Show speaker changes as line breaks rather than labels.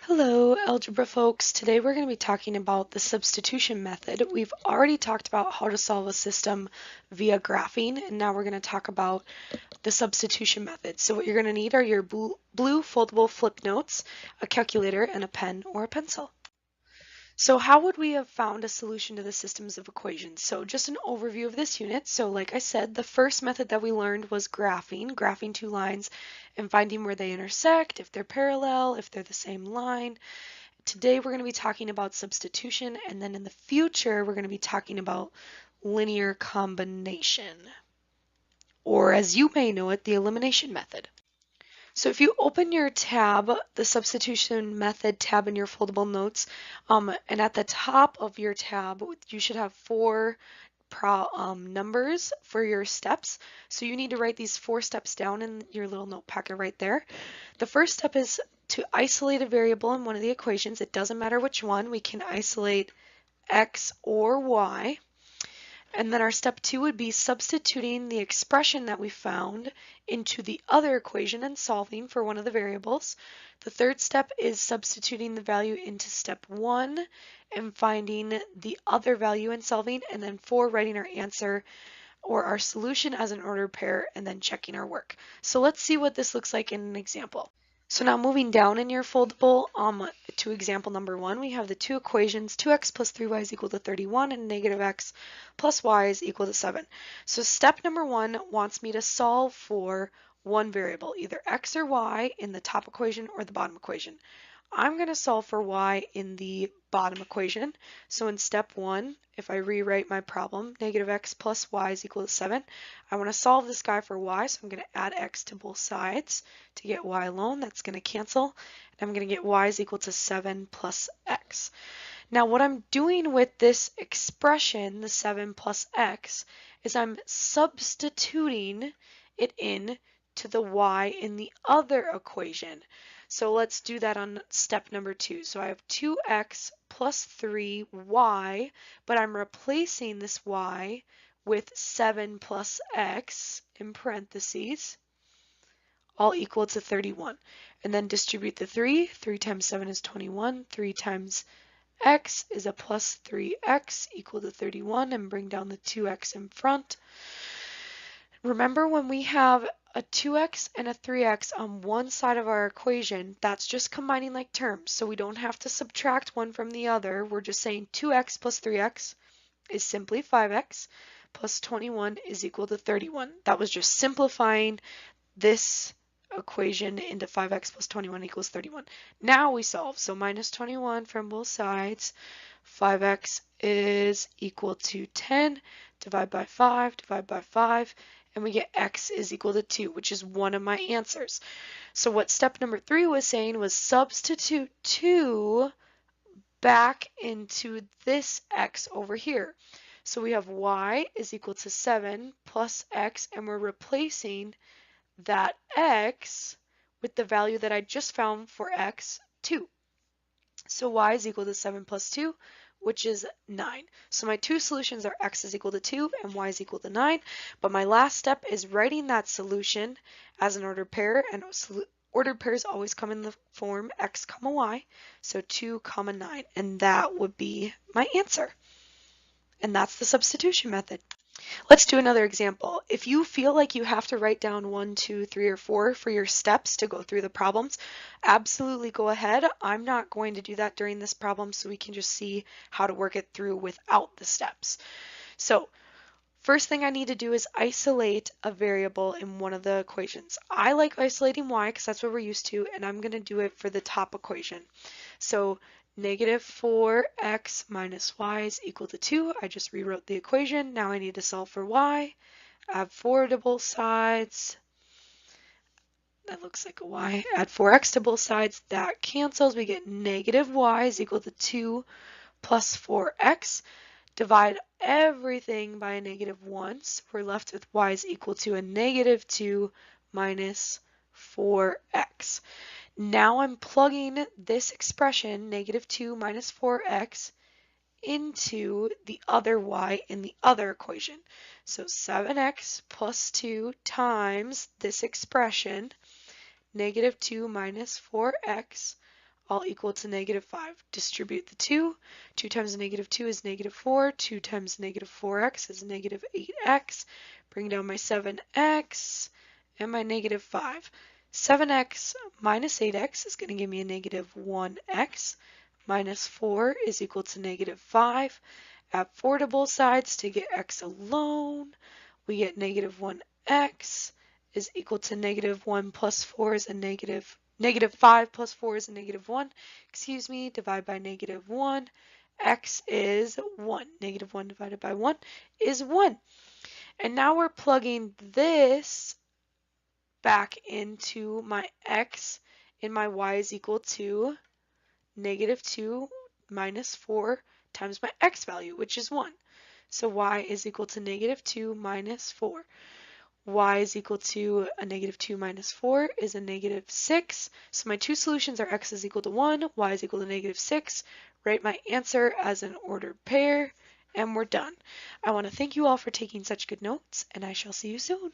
Hello, algebra folks. Today we're going to be talking about the substitution method. We've already talked about how to solve a system via graphing, and now we're going to talk about the substitution method. So what you're going to need are your blue foldable flip notes, a calculator, and a pen or a pencil. So how would we have found a solution to the systems of equations? So just an overview of this unit. So like I said, the first method that we learned was graphing two lines and finding where they intersect, if they're parallel, if they're the same line. Today we're going to be talking about substitution, and then in the future we're going to be talking about linear combination, or as you may know it, the elimination method. So if you open your tab, the substitution method tab in your foldable notes, and at the top of your tab, you should have four numbers for your steps. So you need to write these 4 steps down in your little note packet right there. The first step is to isolate a variable in one of the equations. It doesn't matter which one. We can isolate x or y. And then our step 2 would be substituting the expression that we found into the other equation and solving for one of the variables. The third step is substituting the value into step 1 and finding the other value and solving. And then 4, writing our answer or our solution as an ordered pair and then checking our work. So let's see what this looks like in an example. So now moving down in your foldable to example number 1, we have the two equations, 2x plus 3y is equal to 31 and negative x plus y is equal to 7. So step number 1 wants me to solve for one variable, either x or y in the top equation or the bottom equation. I'm going to solve for y in the bottom equation. So in step 1, if I rewrite my problem, negative x plus y is equal to 7, I want to solve this guy for y, so I'm going to add x to both sides to get y alone. That's going to cancel, and I'm going to get y is equal to 7 plus x. Now what I'm doing with this expression, the 7 plus x, is I'm substituting it in to the y in the other equation. So let's do that on step number 2. So I have 2x plus 3y, but I'm replacing this y with 7 plus x in parentheses, all equal to 31. And then distribute the 3. 3 times 7 is 21. 3 times x is a plus 3x equal to 31, and bring down the 2x in front. Remember, when we have a 2x and a 3x on one side of our equation, that's just combining like terms. So we don't have to subtract one from the other. We're just saying 2x plus 3x is simply 5x plus 21 is equal to 31. That was just simplifying this equation into 5x plus 21 equals 31. Now we solve. So minus 21 from both sides. 5x is equal to 10. Divide by 5, divide by 5. And we get x is equal to 2, which is one of my answers. So what step number 3 was saying was substitute 2 back into this x over here. So we have y is equal to 7 plus x, and we're replacing that x with the value that I just found for x, 2. So y is equal to 7 plus 2, which is 9. So my two solutions are x is equal to 2 and y is equal to 9. But my last step is writing that solution as an ordered pair, and ordered pairs always come in the form x comma y, so 2 comma 9, and that would be my answer. And that's the substitution method. Let's do another example. If you feel like you have to write down 1, 2, 3, or 4 for your steps to go through the problems, absolutely go ahead. I'm not going to do that during this problem, so we can just see how to work it through without the steps. So first thing I need to do is isolate a variable in one of the equations. I like isolating y because that's what we're used to, and I'm going to do it for the top equation. So negative 4x minus y is equal to 2. I just rewrote the equation. Now I need to solve for y. Add 4 to both sides. That looks like a y. Add 4x to both sides. That cancels. We get negative y is equal to 2 plus 4x. Divide everything by a negative 1. So we're left with y is equal to a negative 2 minus 4x. Now I'm plugging this expression, negative 2 minus 4x, into the other y in the other equation. So 7x plus 2 times this expression, negative 2 minus 4x, all equal to negative 5. Distribute the 2. 2 times negative 2 is negative 4. 2 times negative 4x is negative 8x. Bring down my 7x and my negative 5. 7x minus 8x is going to give me a negative 1x. Minus 4 is equal to negative 5. Add 4 to both sides to get x alone. We get negative 1x is equal to negative 1 plus 4 is a negative 5 plus 4 is a negative 1. Excuse me, divide by negative 1. X is 1. Negative 1 divided by 1 is 1. And now we're plugging this back into my x, and my y is equal to negative 2 minus 4 times my x value, which is 1. So y is equal to negative 2 minus 4. Y is equal to a negative 2 minus 4 is a negative 6. So my two solutions are x is equal to 1, y is equal to negative 6. Write my answer as an ordered pair, and we're done. I want to thank you all for taking such good notes, and I shall see you soon.